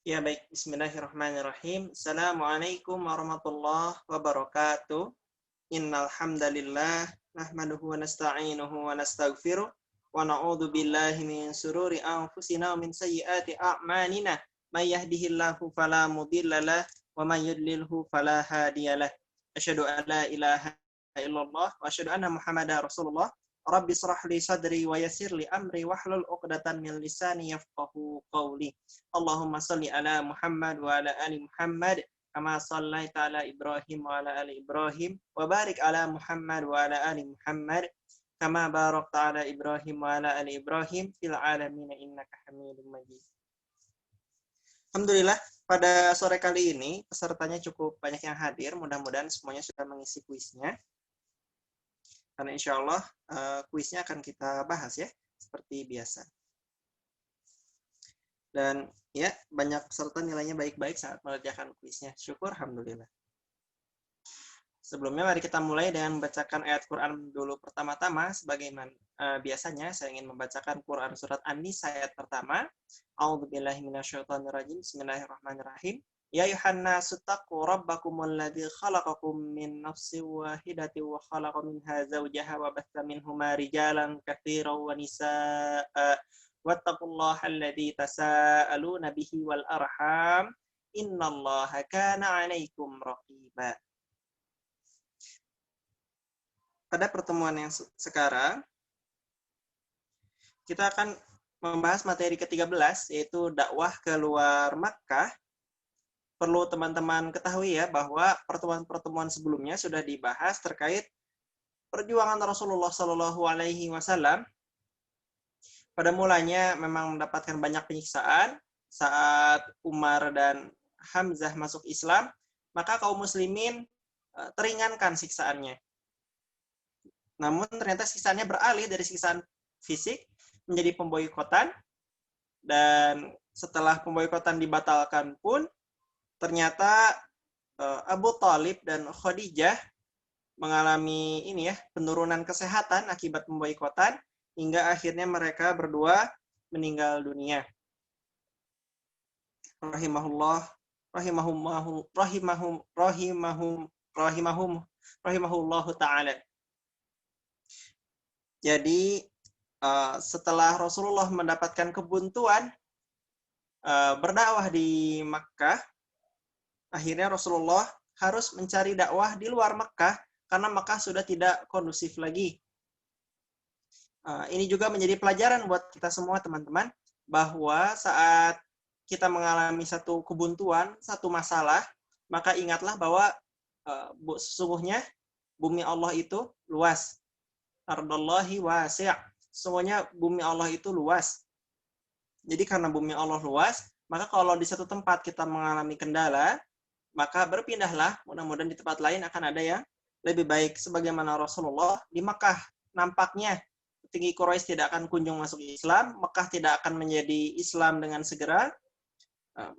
Ya baik, bismillahirrahmanirrahim. Assalamualaikum warahmatullahi wabarakatuh. Innal hamdalillah nahmaduhu wa nasta'inuhu wa nastaghfiruh wa na'udzu billahi min sururi anfusina wa min sayyiati a'malina. May yahdihillahu fala mudhillalah wa may yudlilhu fala hadiyalah. Asyhadu an la ilaha illallah wa asyhadu anna Muhammadar Rasulullah. Rabbi shrah li sadri wa yassir li amri wahlul 'uqdatam min lisani yafqahu qawli. Allahumma shalli ala Muhammad wa ala ali Muhammad kama shallaita ala Ibrahim wa ala ali Ibrahim wa barik ala Muhammad wa ala ali Muhammad kama barakta ala Ibrahim wa ala ali Ibrahim fil alamin innaka Hamidum Majid. Alhamdulillah pada sore kali ini pesertanya cukup banyak yang hadir, mudah-mudahan semuanya sudah mengisi kuisnya. Karena insya Allah kuisnya akan kita bahas ya seperti biasa. Dan ya, banyak peserta nilainya baik-baik saat mengerjakan kuisnya. Syukur, alhamdulillah. Sebelumnya mari kita mulai dengan membacakan ayat Quran dulu pertama-tama. Sebagaimana biasanya saya ingin membacakan Quran surat An-Nisa ayat pertama. A'udzubillahi minasyaitonirrajim. Bismillahirrahmanirrahim. Ya ayuhannasu taqu rabbakumul ladzi khalaqakum min nafsin wahidatin wa khalaqa minha zawjaha wa batha minhuma rijalan katsiran wa nisaa'a. Wattaqullaha alladzi tasaaluna bihi wal arham. Innallaha kana 'alaikum raqiba. Pada pertemuan yang sekarang kita akan membahas materi ke-13 yaitu dakwah keluar Makkah. Perlu teman-teman ketahui ya bahwa pertemuan-pertemuan sebelumnya sudah dibahas terkait perjuangan Rasulullah Shallallahu Alaihi Wasallam. Pada mulanya memang mendapatkan banyak penyiksaan saat Umar dan Hamzah masuk Islam, maka kaum muslimin teringankan siksaannya. Namun ternyata siksaannya beralih dari siksaan fisik menjadi pemboikotan, dan setelah pemboikotan dibatalkan pun ternyata Abu Thalib dan Khadijah mengalami penurunan kesehatan akibat pemboikotan hingga akhirnya mereka berdua meninggal dunia. Rahimahullahu taala. Jadi setelah Rasulullah mendapatkan kebuntuan berdakwah di Makkah, akhirnya Rasulullah harus mencari dakwah di luar Makkah karena Makkah sudah tidak kondusif lagi. Ini juga menjadi pelajaran buat kita semua teman-teman, bahwa saat kita mengalami satu kebuntuan, satu masalah, maka ingatlah bahwa sesungguhnya bumi Allah itu luas. Ardallahi wasi'. Semuanya bumi Allah itu luas. Jadi karena bumi Allah luas, maka kalau di satu tempat kita mengalami kendala, maka berpindahlah, mudah-mudahan di tempat lain akan ada yang lebih baik. Sebagaimana Rasulullah di Makkah, nampaknya petinggi Quraisy tidak akan kunjung masuk Islam, Makkah tidak akan menjadi Islam dengan segera,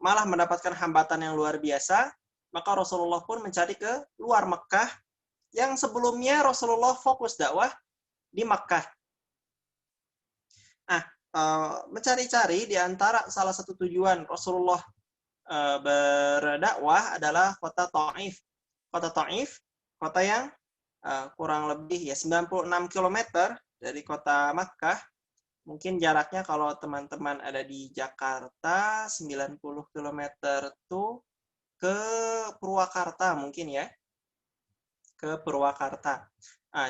malah mendapatkan hambatan yang luar biasa, maka Rasulullah pun mencari ke luar Makkah, yang sebelumnya Rasulullah fokus dakwah di Makkah. Mencari-cari di antara salah satu tujuan Rasulullah berdakwah adalah kota Taif. Kota Taif, kota yang kurang lebih 96 km dari kota Makkah. Mungkin jaraknya kalau teman-teman ada di Jakarta 90 km tuh ke Purwakarta mungkin ya. Ke Purwakarta.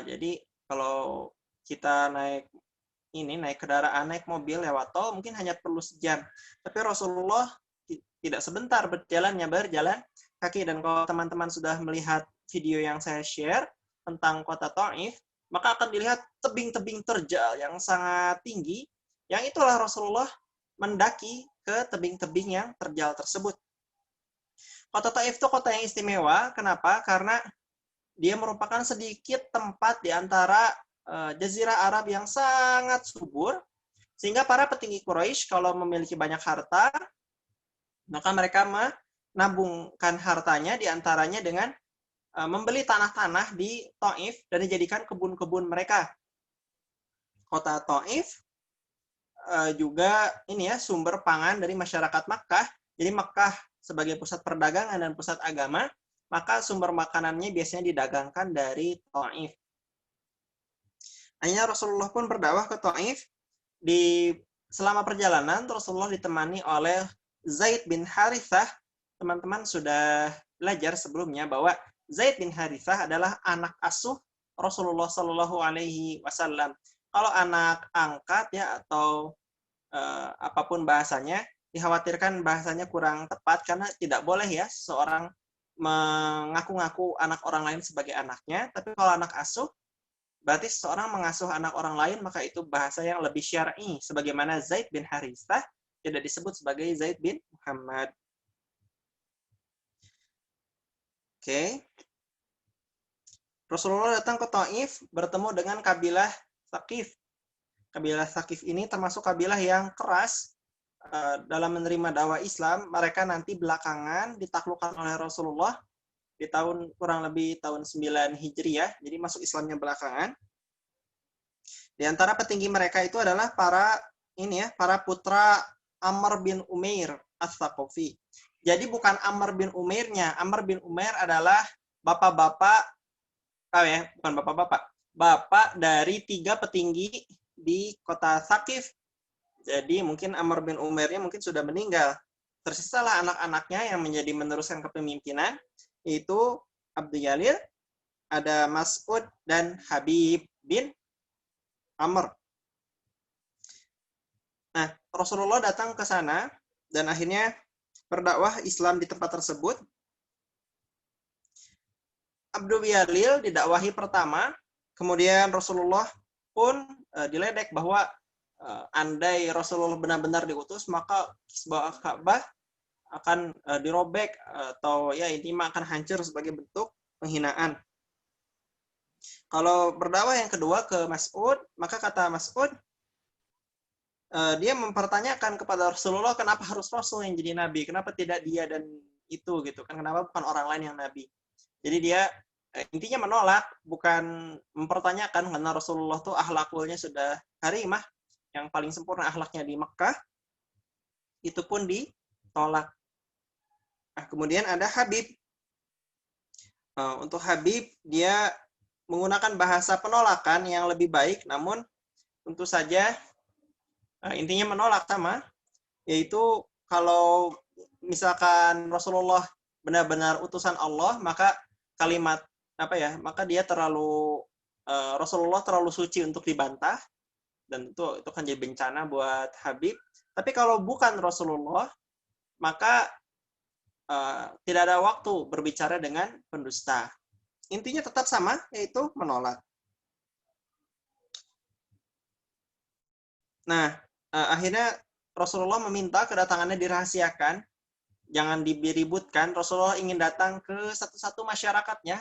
Jadi kalau kita naik kendaraan, naik mobil lewat tol mungkin hanya perlu sejam. Tapi Rasulullah tidak sebentar berjalan kaki. Dan kalau teman-teman sudah melihat video yang saya share tentang kota Taif, maka akan dilihat tebing-tebing terjal yang sangat tinggi, yang itulah Rasulullah mendaki ke tebing-tebing yang terjal tersebut. Kota Taif itu kota yang istimewa. Kenapa? Karena dia merupakan sedikit tempat di antara Jazirah Arab yang sangat subur, sehingga para petinggi Quraisy kalau memiliki banyak harta, maka mereka menabungkan hartanya diantaranya dengan membeli tanah-tanah di Taif dan dijadikan kebun-kebun mereka. Kota Taif juga sumber pangan dari masyarakat Makkah, Jadi Mekah sebagai pusat perdagangan dan pusat agama, maka sumber makanannya biasanya didagangkan dari Taif. Akhirnya Rasulullah pun berdakwah ke Taif. Selama perjalanan Rasulullah ditemani oleh Zaid bin Harithah. Teman-teman sudah belajar sebelumnya bahwa Zaid bin Harithah adalah anak asuh Rasulullah Shallallahu Alaihi Wasallam. Kalau anak angkat ya atau apapun bahasanya, dikhawatirkan bahasanya kurang tepat karena tidak boleh ya seorang mengaku-ngaku anak orang lain sebagai anaknya. Tapi kalau anak asuh, berarti seseorang mengasuh anak orang lain, maka itu bahasa yang lebih syar'i. Sebagaimana Zaid bin Harithah tidak disebut sebagai Zaid bin Muhammad. Oke. Rasulullah datang ke Taif bertemu dengan kabilah Thaqif. Kabilah Thaqif ini termasuk kabilah yang keras dalam menerima dakwah Islam. Mereka nanti belakangan ditaklukkan oleh Rasulullah di tahun kurang lebih tahun 9 Hijriah. Jadi masuk Islamnya belakangan. Di antara petinggi mereka itu adalah para putra Amr bin Umair Ats-Tsaqafi. Jadi bukan Amr bin Umairnya. Amr bin Umair adalah bapak bapak dari 3 petinggi di kota Thaqif. Jadi mungkin Amr bin Umairnya mungkin sudah meninggal. Tersisalah anak-anaknya yang menjadi meneruskan kepemimpinan, yaitu Abdul Jalil, ada Mas'ud dan Habib bin Amr. Nah, Rasulullah datang ke sana dan akhirnya berdakwah Islam di tempat tersebut. Abdul Jalil didakwahi pertama, kemudian Rasulullah pun diledek bahwa andai Rasulullah benar-benar diutus, maka Kisbah Ka'bah akan dirobek atau ya intinya akan hancur sebagai bentuk penghinaan. Kalau berdakwah yang kedua ke Mas'ud, maka kata Mas'ud, dia mempertanyakan kepada Rasulullah kenapa harus Rasul yang jadi nabi, kenapa tidak dia dan itu gitu kan, kenapa bukan orang lain yang nabi. Jadi dia intinya menolak, bukan mempertanyakan, karena Rasulullah tuh akhlakulnya sudah karimah, yang paling sempurna akhlaknya di Mekah, itu pun ditolak. Nah, kemudian ada Habib. Untuk Habib, dia menggunakan bahasa penolakan yang lebih baik, namun tentu saja intinya menolak sama, yaitu kalau misalkan Rasulullah benar-benar utusan Allah, maka kalimat maka dia Rasulullah terlalu suci untuk dibantah, dan itu kan jadi bencana buat Habib. Tapi kalau bukan Rasulullah, maka tidak ada waktu berbicara dengan pendusta. Intinya tetap sama, yaitu menolak. Nah, akhirnya Rasulullah meminta kedatangannya dirahasiakan, jangan diributkan. Rasulullah ingin datang ke satu-satu masyarakatnya,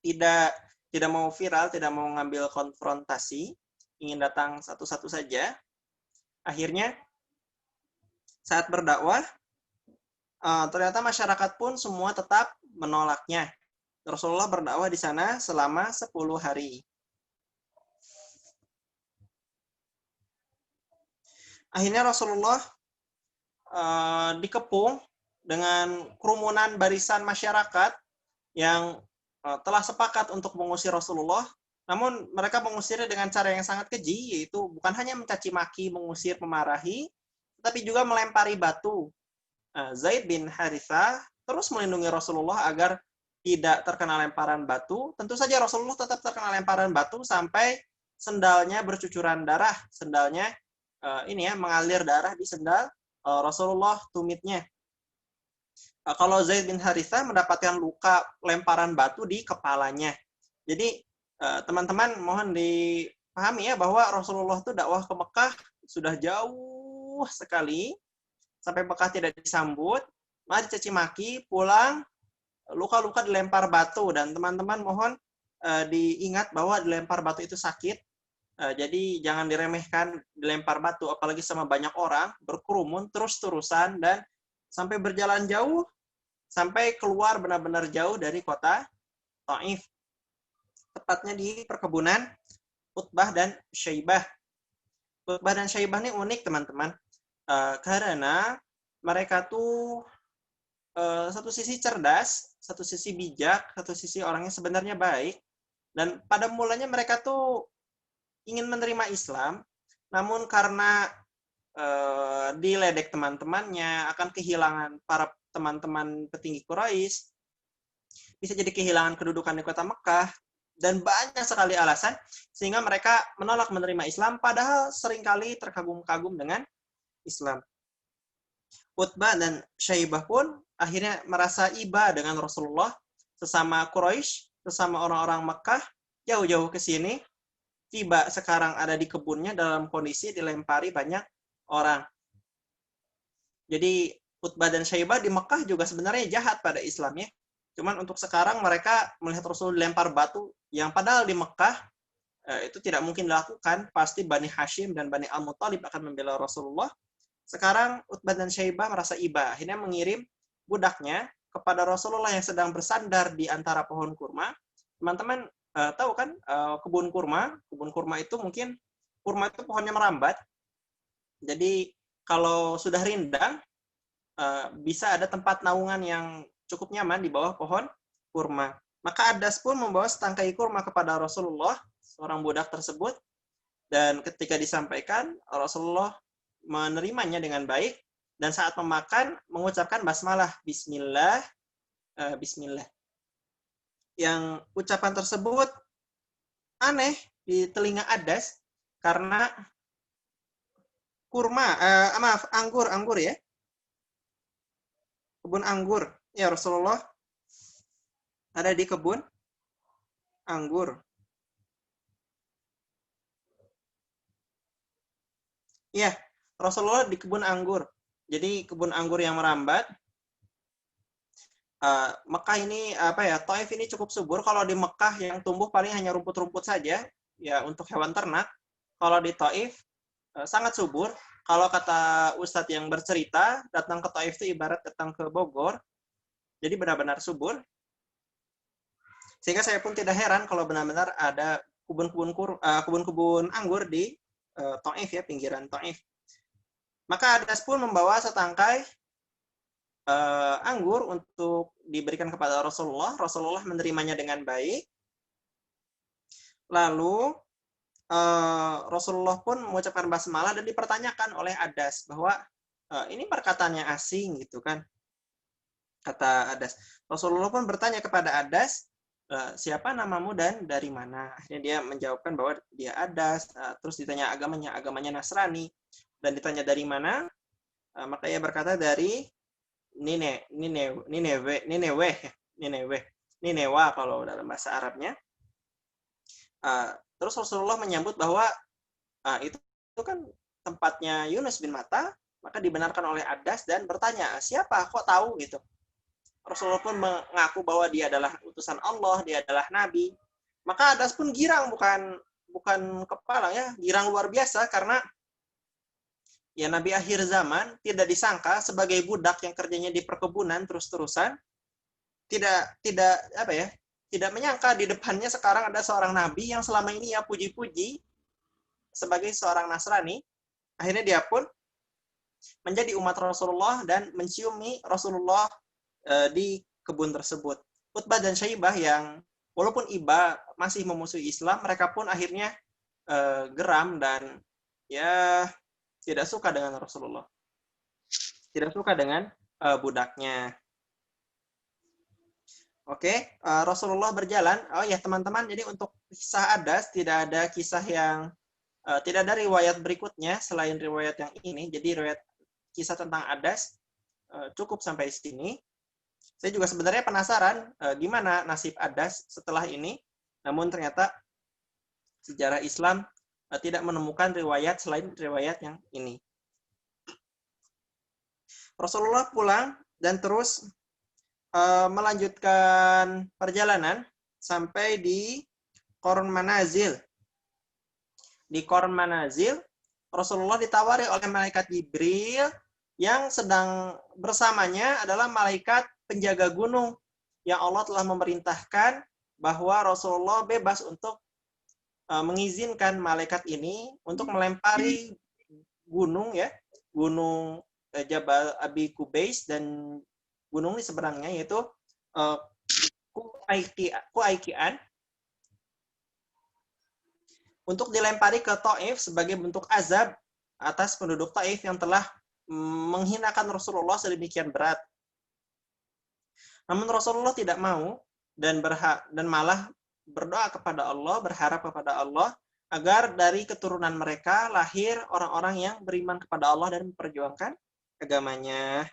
tidak mau viral, tidak mau ngambil konfrontasi, ingin datang satu-satu saja. Akhirnya saat berdakwah, ternyata masyarakat pun semua tetap menolaknya. Rasulullah berdakwah di sana selama 10 hari. Akhirnya Rasulullah dikepung dengan kerumunan barisan masyarakat yang telah sepakat untuk mengusir Rasulullah. Namun mereka mengusirnya dengan cara yang sangat keji, yaitu bukan hanya mencaci maki, mengusir, memarahi, tetapi juga melempari batu. Zaid bin Harithah terus melindungi Rasulullah agar tidak terkena lemparan batu. Tentu saja Rasulullah tetap terkena lemparan batu sampai sendalnya bercucuran darah. Sendalnya mengalir darah di sendal Rasulullah, tumitnya. Kalau Zaid bin Harithah mendapatkan luka lemparan batu di kepalanya. Jadi teman-teman mohon dipahami ya bahwa Rasulullah itu dakwah ke Mekah sudah jauh sekali, sampai Mekah tidak disambut, malah dicaci maki, pulang luka-luka dilempar batu. Dan teman-teman mohon diingat bahwa dilempar batu itu sakit. Jadi jangan diremehkan dilempar batu, apalagi sama banyak orang, berkerumun terus-terusan, dan sampai berjalan jauh, sampai keluar benar-benar jauh dari kota Taif. Tepatnya di perkebunan Utbah dan Syaibah. Utbah dan Syaibah ini unik teman-teman, karena mereka tuh satu sisi cerdas, satu sisi bijak, satu sisi orangnya sebenarnya baik. Dan pada mulanya mereka tuh ingin menerima Islam, namun karena diledek teman-temannya, akan kehilangan para teman-teman petinggi Quraisy, bisa jadi kehilangan kedudukan di kota Mekah, dan banyak sekali alasan sehingga mereka menolak menerima Islam, padahal seringkali terkagum-kagum dengan Islam. Utbah dan Syaibah pun akhirnya merasa iba dengan Rasulullah, sesama Quraisy, sesama orang-orang Mekah, jauh-jauh ke sini, tiba sekarang ada di kebunnya dalam kondisi dilempari banyak orang. Jadi Utbah dan Syaibah di Mekah juga sebenarnya jahat pada Islamnya. Cuman untuk sekarang mereka melihat Rasul dilempar batu, yang padahal di Mekah itu tidak mungkin dilakukan. Pasti Bani Hashim dan Bani Al-Muttalib akan membela Rasulullah. Sekarang Utbah dan Syaibah merasa iba, akhirnya mengirim budaknya kepada Rasulullah yang sedang bersandar di antara pohon kurma. Teman-teman tahu kan kebun kurma itu mungkin kurma itu pohonnya merambat. Jadi kalau sudah rindang bisa ada tempat naungan yang cukup nyaman di bawah pohon kurma. Maka Adas pun membawa setangkai kurma kepada Rasulullah, seorang budak tersebut, dan ketika disampaikan, Rasulullah menerimanya dengan baik, dan saat memakan mengucapkan basmalah, Bismillah, Bismillah. Yang ucapan tersebut aneh di telinga Adas karena kurma, anggur ya, kebun anggur. Ya, Rasulullah ada di kebun anggur. Ya, Rasulullah di kebun anggur. Jadi kebun anggur yang merambat. Mekah ini Taif ini cukup subur. Kalau di Mekah yang tumbuh paling hanya rumput-rumput saja, ya untuk hewan ternak. Kalau di Taif sangat subur. Kalau kata Ustadz yang bercerita, datang ke Taif itu ibarat datang ke Bogor. Jadi benar-benar subur. Sehingga saya pun tidak heran kalau benar-benar ada kebun-kebun anggur di Taif ya, pinggiran Taif. Maka Adas pun membawa setangkai anggur untuk diberikan kepada Rasulullah. Rasulullah menerimanya dengan baik. Lalu Rasulullah pun mengucapkan basmalah dan dipertanyakan oleh Adas bahwa ini perkataannya asing gitu kan, kata Adas. Rasulullah pun bertanya kepada Adas, siapa namamu dan dari mana? Akhirnya dia menjawabkan bahwa dia Adas. Terus ditanya agamanya Nasrani, dan ditanya dari mana, maka ia berkata dari Nineveh kalau dalam bahasa Arabnya. Terus Rasulullah menyambut bahwa itu kan tempatnya Yunus bin Matta, maka dibenarkan oleh Adas dan bertanya, siapa? Kok tahu gitu? Rasulullah pun mengaku bahwa dia adalah utusan Allah, dia adalah nabi. Maka Adas pun girang, bukan kepala ya, girang luar biasa karena ya nabi akhir zaman tidak disangka sebagai budak yang kerjanya di perkebunan terus-terusan, tidak menyangka di depannya sekarang ada seorang nabi yang selama ini ya puji-puji sebagai seorang Nasrani. Akhirnya dia pun menjadi umat Rasulullah dan menciumi Rasulullah di kebun tersebut. Utbah dan Syaibah yang walaupun iba masih memusuhi Islam, mereka pun akhirnya geram dan ya tidak suka dengan Rasulullah. Tidak suka dengan budaknya. Oke, Rasulullah berjalan. Oh ya teman-teman, jadi untuk kisah Adas tidak ada kisah yang tidak ada riwayat berikutnya selain riwayat yang ini. Jadi riwayat kisah tentang Adas cukup sampai sini. Saya juga sebenarnya penasaran gimana nasib Adas setelah ini. Namun ternyata sejarah Islam tidak menemukan riwayat selain riwayat yang ini. Rasulullah pulang dan terus melanjutkan perjalanan sampai di Qarn Manazil. Di Qarn Manazil, Rasulullah ditawari oleh malaikat Jibril yang sedang bersamanya adalah malaikat penjaga gunung yang Allah telah memerintahkan bahwa Rasulullah bebas untuk mengizinkan malaikat ini untuk melempari gunung ya, gunung Jabal Abi Kubais dan gunung di seberangnya yaitu Kuaikian untuk dilempari ke Taif sebagai bentuk azab atas penduduk Taif yang telah menghinakan Rasulullah sedemikian berat. Namun Rasulullah tidak mau dan malah berdoa kepada Allah, berharap kepada Allah agar dari keturunan mereka lahir orang-orang yang beriman kepada Allah dan memperjuangkan agamanya.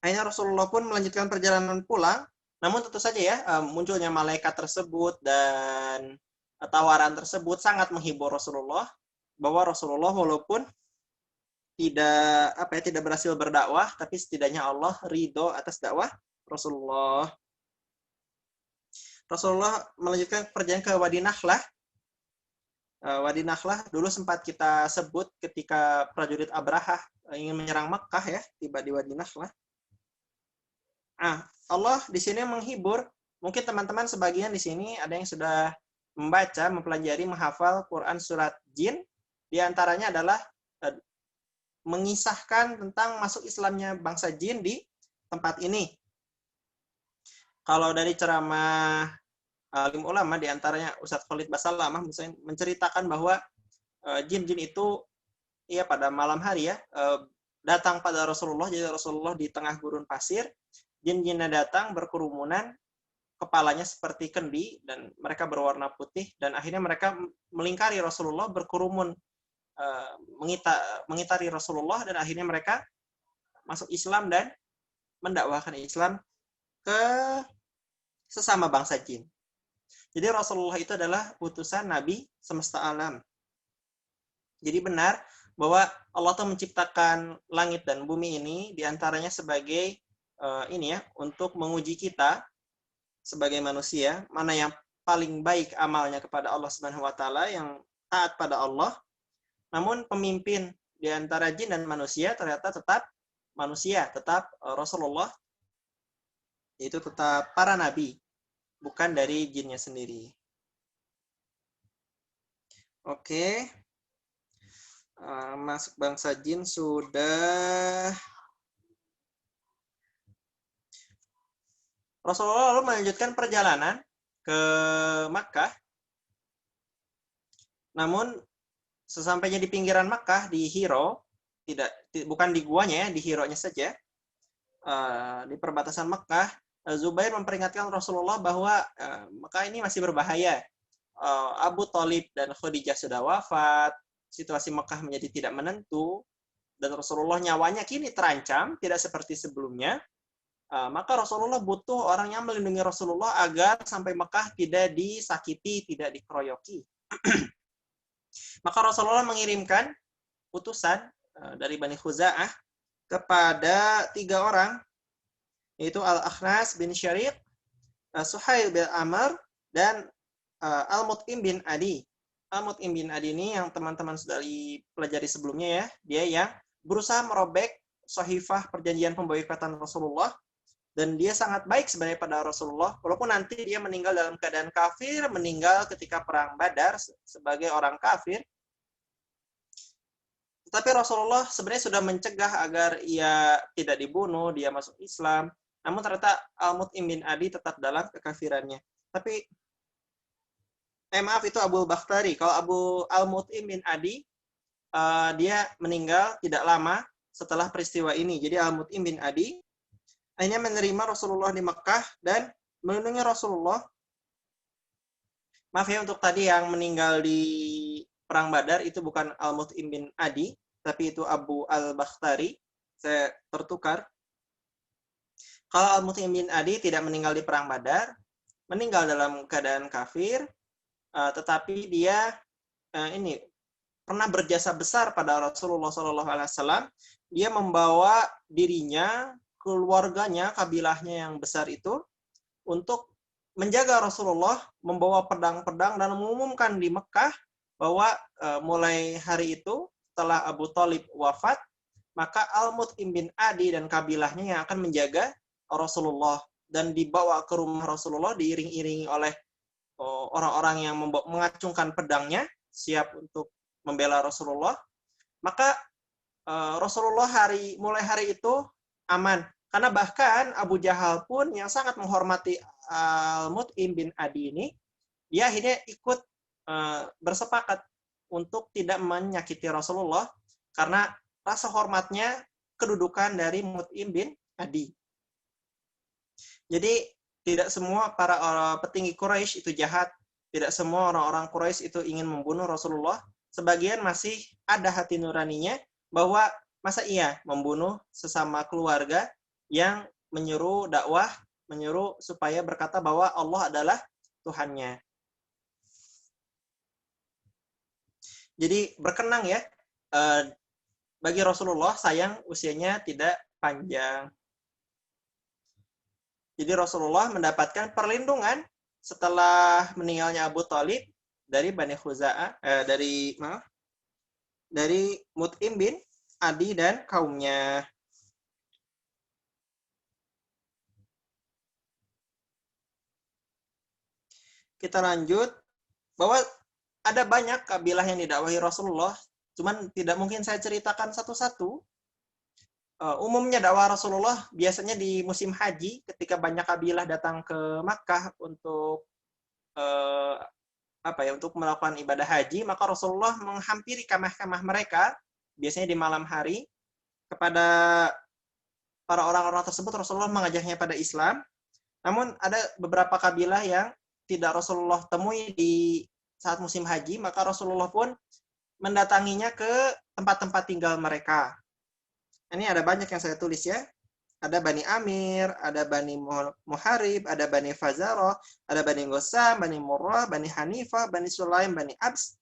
Akhirnya Rasulullah pun melanjutkan perjalanan pulang, namun tentu saja ya munculnya malaikat tersebut dan tawaran tersebut sangat menghibur Rasulullah, bahwa Rasulullah walaupun tidak berhasil berdakwah, tapi setidaknya Allah ridho atas dakwah Rasulullah. Rasulullah melanjutkan perjalanan ke Wadi Nakhlah. Wadi Nakhlah dulu sempat kita sebut ketika prajurit Abrahah ingin menyerang Makkah ya, tiba di Wadi Nakhlah. Allah di sini menghibur. Mungkin teman-teman sebagian di sini ada yang sudah membaca, mempelajari, menghafal Quran surat Jin. Di antaranya adalah mengisahkan tentang masuk Islamnya bangsa Jin di tempat ini. Kalau dari ceramah alim ulama, di antaranya Ustadz Khalid Basalamah menceritakan bahwa jin-jin itu ya pada malam hari ya datang pada Rasulullah. Jadi Rasulullah di tengah gurun pasir, jin-jinnya datang berkerumunan, kepalanya seperti kendi dan mereka berwarna putih, dan akhirnya mereka melingkari Rasulullah, berkerumun mengitari Rasulullah, dan akhirnya mereka masuk Islam dan mendakwahkan Islam ke sesama bangsa jin. Jadi Rasulullah itu adalah utusan Nabi semesta alam. Jadi benar bahwa Allah telah menciptakan langit dan bumi ini diantaranya sebagai untuk menguji kita sebagai manusia, mana yang paling baik amalnya kepada Allah Subhanahu wa taala, yang taat pada Allah. Namun pemimpin di antara jin dan manusia ternyata tetap manusia, tetap Rasulullah, yaitu tetap para nabi, bukan dari jinnya sendiri. Oke. Masuk bangsa jin sudah. Rasulullah lalu melanjutkan perjalanan ke Makkah. Namun sesampainya di pinggiran Makkah, di Hiro, bukan di guanya ya, di Hironya saja, di perbatasan Makkah, Zubair memperingatkan Rasulullah bahwa Makkah ini masih berbahaya. Abu Thalib dan Khadijah sudah wafat, situasi Makkah menjadi tidak menentu, dan Rasulullah nyawanya kini terancam, tidak seperti sebelumnya. Maka Rasulullah butuh orang yang melindungi Rasulullah agar sampai Makkah tidak disakiti, tidak dikeroyoki. Maka Rasulullah mengirimkan utusan dari Bani Khuza'ah kepada 3 orang, yaitu Al-Akhnas bin Syariq, Suhail bin Amr, dan Al-Mut'im bin Adi. Al-Mut'im bin Adi ini yang teman-teman sudah dipelajari sebelumnya ya, dia yang berusaha merobek sahifah perjanjian pemboikotan Rasulullah, dan dia sangat baik sebenarnya pada Rasulullah, walaupun nanti dia meninggal dalam keadaan kafir, meninggal ketika perang Badar sebagai orang kafir. Tetapi Rasulullah sebenarnya sudah mencegah agar ia tidak dibunuh, dia masuk Islam. Namun ternyata Al-Mut'im bin Adi tetap dalam kekafirannya. Tapi maaf, itu Abu Bakhtari. Kalau Al-Mut'im bin Adi, dia meninggal tidak lama setelah peristiwa ini. Jadi Al-Mut'im bin Adi akhirnya menerima Rasulullah di Mekah dan melindungi Rasulullah. Maaf ya, untuk tadi yang meninggal di Perang Badar itu bukan Al-Mut'im bin Adi, tapi itu Abu Al-Bakhtari. Saya tertukar. Kalau Al-Mut'im bin Adi tidak meninggal di Perang Badar, meninggal dalam keadaan kafir, tetapi dia pernah berjasa besar pada Rasulullah SAW. Dia membawa dirinya, keluarganya, kabilahnya yang besar itu untuk menjaga Rasulullah, membawa pedang-pedang dan mengumumkan di Mekah bahwa mulai hari itu setelah Abu Thalib wafat, maka Al-Mut'im bin Adi dan kabilahnya yang akan menjaga Rasulullah, dan dibawa ke rumah Rasulullah diiring-iringi oleh orang-orang yang mengacungkan pedangnya siap untuk membela Rasulullah. Maka Rasulullah mulai hari itu aman. Karena bahkan Abu Jahal pun yang sangat menghormati Al-Mut'im bin Adi ini, dia akhirnya ikut bersepakat untuk tidak menyakiti Rasulullah karena rasa hormatnya kedudukan dari Mut'im bin Adi. Jadi tidak semua para petinggi Quraisy itu jahat, tidak semua orang-orang Quraisy itu ingin membunuh Rasulullah. Sebagian masih ada hati nuraninya bahwa masa iya membunuh sesama keluarga yang menyuruh dakwah, menyuruh supaya berkata bahwa Allah adalah Tuhannya. Jadi berkenang ya, bagi Rasulullah sayang usianya tidak panjang. Jadi Rasulullah mendapatkan perlindungan setelah meninggalnya Abu Thalib dari Bani Khuza'ah, dari Mut'im bin Adi dan kaumnya. Kita lanjut bahwa ada banyak kabilah yang didakwahi Rasulullah, cuman tidak mungkin saya ceritakan satu-satu. Umumnya dakwah Rasulullah biasanya di musim haji ketika banyak kabilah datang ke Makkah untuk untuk melakukan ibadah haji, maka Rasulullah menghampiri kemah-kemah mereka biasanya di malam hari. Kepada para orang-orang tersebut Rasulullah mengajaknya pada Islam. Namun ada beberapa kabilah yang tidak Rasulullah temui di saat musim haji, maka Rasulullah pun mendatanginya ke tempat-tempat tinggal mereka. Ini ada banyak yang saya tulis ya. Ada Bani Amir, ada Bani Muharib, ada Bani Fazarah, ada Bani Ghassam, Bani Murrah, Bani Hanifah, Bani Sulaim, Bani Abs,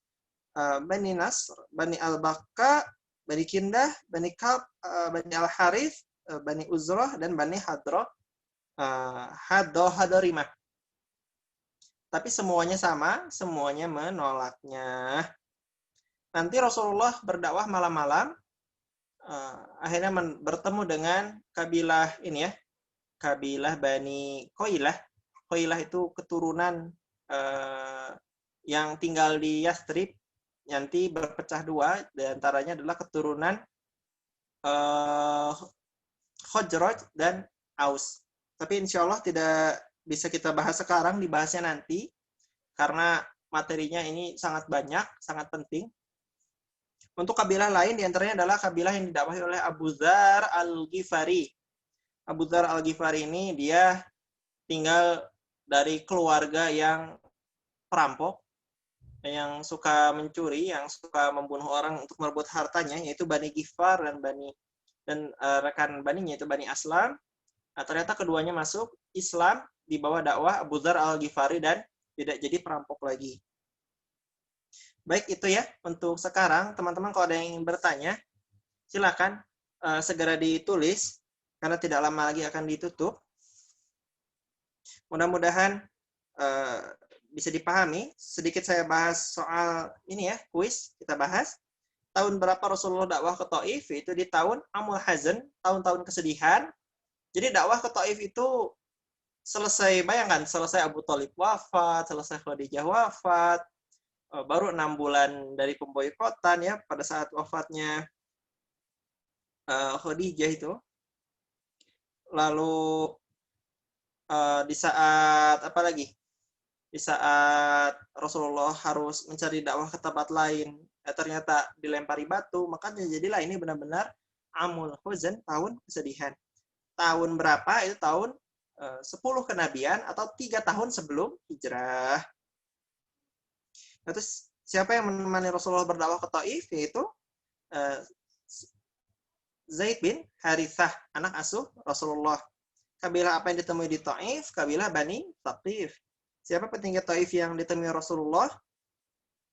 Bani Nasr, Bani Al-Baqqa, Bani Kindah, Bani Kab, Bani Al-Harith, Bani Uzrah, dan Bani Hadorimah. Tapi semuanya sama, semuanya menolaknya. Nanti Rasulullah berdakwah malam-malam, akhirnya bertemu dengan kabilah ini ya, kabilah Bani Qoilah. Qoilah itu keturunan yang tinggal di Yastrib, nanti berpecah dua, diantaranya adalah keturunan Khazraj dan Aus. Tapi insya Allah tidak bisa kita bahas sekarang, dibahasnya nanti, karena materinya ini sangat banyak, sangat penting. Untuk kabilah lain diantaranya adalah kabilah yang didakwahi oleh Abu Dzar Al-Ghifari. Abu Dzar Al-Ghifari ini dia tinggal dari keluarga yang perampok, yang suka mencuri, yang suka membunuh orang untuk merebut hartanya, yaitu Bani Ghifar dan rekan baninya itu Bani Aslam. Nah, ternyata keduanya masuk Islam di bawah dakwah Abu Dzar Al-Ghifari dan tidak jadi perampok lagi. Baik, itu ya untuk sekarang. Teman-teman kalau ada yang ingin bertanya, silakan segera ditulis karena tidak lama lagi akan ditutup. Mudah-mudahan bisa dipahami. Sedikit saya bahas soal ini ya, kuis kita bahas. Tahun berapa Rasulullah dakwah ke Taif? Itu di tahun Amul Hazan, tahun-tahun kesedihan. Jadi dakwah ke Taif itu selesai, bayangkan, selesai Abu Thalib wafat, selesai Khadijah wafat, baru 6 bulan dari pemboikotan ya, pada saat wafatnya Khadijah itu. Lalu di saat apa lagi? Di saat Rasulullah harus mencari dakwah ke tempat lain, ternyata dilempari batu, maka jadilah ini benar-benar Amul Huzn, tahun kesedihan. Tahun berapa? Itu tahun 10 kenabian atau 3 tahun sebelum hijrah. Terus siapa yang menemani Rasulullah berdakwah ke Taif? Yaitu Zaid bin Harithah, anak asuh Rasulullah. Kabilah apa yang ditemui di Taif? Kabilah Bani Thaqif. Siapa petinggi Taif yang ditemui Rasulullah?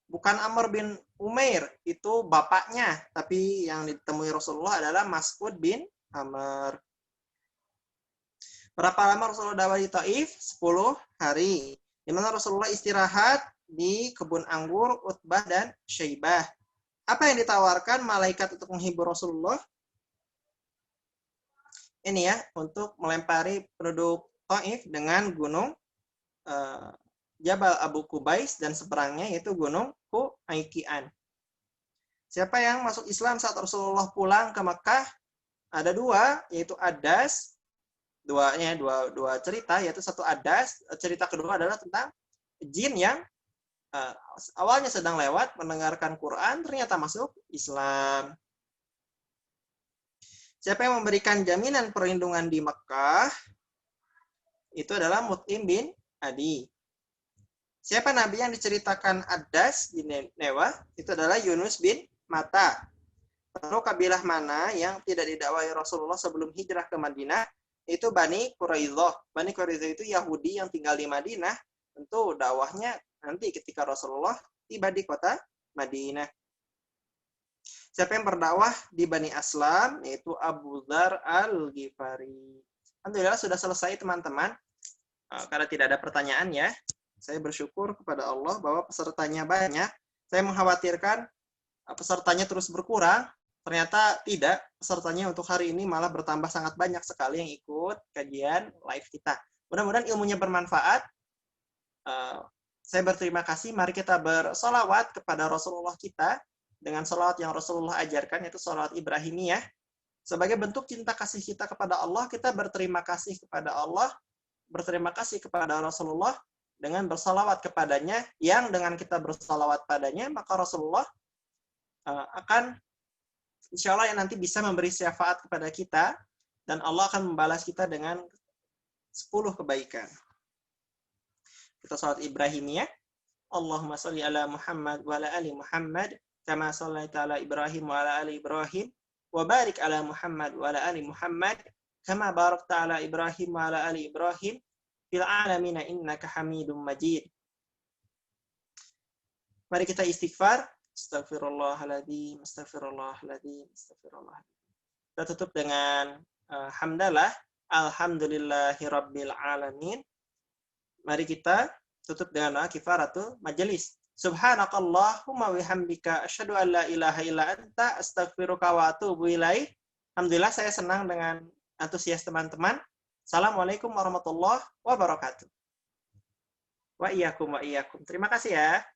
Bukan Amr bin Umair, itu bapaknya. Tapi yang ditemui Rasulullah adalah Mas'ud bin Amr. Berapa lama Rasulullah dakwah di Taif? 10 hari. Di mana Rasulullah istirahat di kebun anggur Utbah dan Syaibah. Apa yang ditawarkan malaikat untuk menghibur Rasulullah? Ini ya, untuk melempari penduduk Taif dengan gunung Jabal Abu Qubais dan seberangnya yaitu gunung Huayqian. Siapa yang masuk Islam saat Rasulullah pulang ke Makkah? Ada dua, yaitu Adas. Dua cerita, yaitu satu Adas. Cerita kedua adalah tentang jin yang awalnya sedang lewat mendengarkan Quran, ternyata masuk Islam. Siapa yang memberikan jaminan perlindungan di Makkah? Itu adalah Mut'im bin Adi. Siapa nabi yang diceritakan Adas di Ninewah? Itu adalah Yunus bin Matta. Lalu kabilah mana yang tidak didakwai Rasulullah sebelum hijrah ke Madinah? Itu Bani Quraidah. Bani Quraidah itu Yahudi yang tinggal di Madinah. Tentu dakwahnya nanti ketika Rasulullah tiba di kota Madinah. Siapa yang berdakwah di Bani Aslam? Yaitu Abu Dzar Al-Ghifari. Alhamdulillah sudah selesai teman-teman. Karena tidak ada pertanyaan ya. Saya bersyukur kepada Allah bahwa pesertanya banyak. Saya mengkhawatirkan pesertanya terus berkurang. Ternyata tidak. Pesertanya untuk hari ini malah bertambah sangat banyak sekali yang ikut kajian live kita. Mudah-mudahan ilmunya bermanfaat. Saya berterima kasih. Mari kita bersolawat kepada Rasulullah kita dengan solawat yang Rasulullah ajarkan, yaitu solawat Ibrahimiyah. Sebagai bentuk cinta kasih kita kepada Allah, kita berterima kasih kepada Allah, berterima kasih kepada Rasulullah dengan bersolawat kepadanya, yang dengan kita bersolawat padanya, maka Rasulullah akan insya Allah yang nanti bisa memberi syafaat kepada kita, dan Allah akan membalas kita dengan 10 kebaikan. Kita salat Ibrahimiyah. Allahumma sholli ala Muhammad wa ala ali Muhammad kama shallaita ala Ibrahim wa ala ali Ibrahim wa barik ala Muhammad wa ala ali Muhammad kama barakta ala Ibrahim wa ala ali Ibrahim fil alamin innaka Hamidum Majid. Mari kita istighfar. Astaghfirullahaladzim, astaghfirullahaladzim, astaghfirullahaladzim. Kita tutup dengan hamdalah. Alhamdulillahirabbil alamin. Mari kita tutup dengan doa kifaratul majelis. Subhanakallahumma wihamdika asyhadu an la ilaha illa anta astaghfiruka wa atubu ilaik. Alhamdulillah saya senang dengan antusias teman-teman. Assalamualaikum warahmatullahi wabarakatuh. Wa iyyakum wa iyyakum. Terima kasih ya.